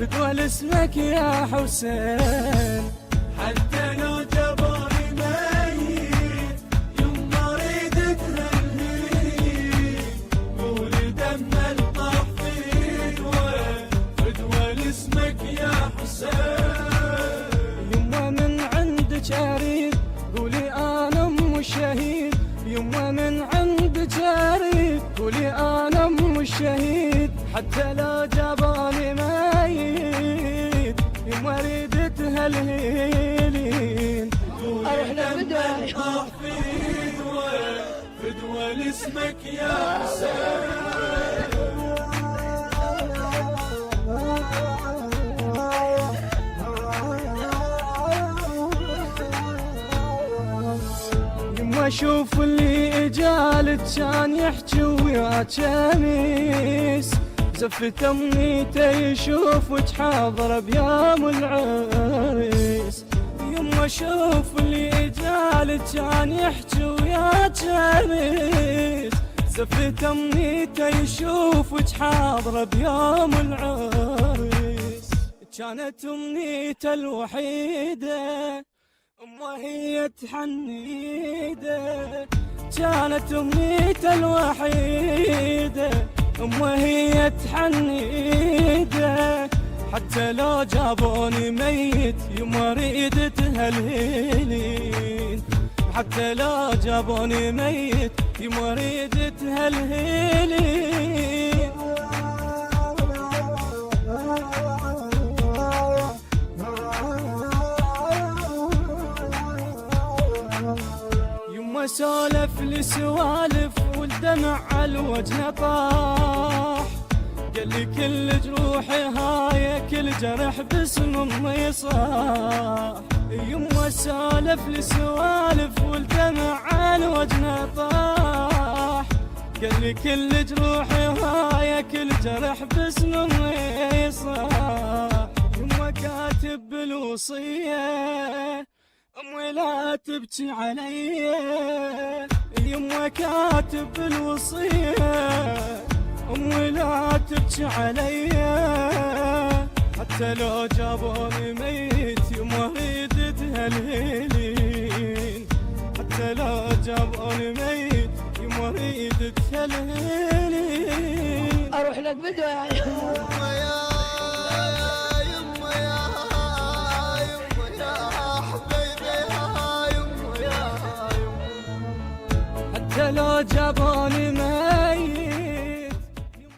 فدوى لاسمك يا حسين. حتى لو جابوني ميت يما اريد تهنيك، قولي دم الطفيل فدوى لاسمك يا حسين. يما من عندك اريد قولي انا ام الشهيد، يما من عندك اريد قولي انا ام الشهيد. حتى لو جابوني ميت يما اريد تهلهلين. اروح للفدوى فدوى لاسمك يا حسين. يما شوف اللي اجالك كان يحكي ويا شميس، زفت امنيته يشوفك حاضره بيوم العريس. يما شوف اللي اجالك كان يحكي ويا شميس، زفت امنيته يشوفك حاضره بيوم العريس. كانت امنيته الوحيده وهي تحنيده، كانت امنيته الوحيده وهي تحنيده. حتى لو جابوني ميت يما اريد تهلهلين، حتى لو جابوني ميت يما اريد تهلهلين. يما سولف لي سوالف والدمع على الوجه طاح، قال لي كل جروحي هاي كل جرح باسم امي صاح. يما سولف لي سوالف والدمع على الوجه طاح، قال لي كل جروحي هاي كل جرح باسم امي صاح. يما كاتب بالوصيه امي لا تبكي علي، يما كاتب بالوصيه امي لا تبكي علي. حتى لو جابوني ميت يما اريد تهلهلين، حتى لو جابوني ميت يما اريد تهلهلين. اروح لك بدوى يا حتى لو جابوني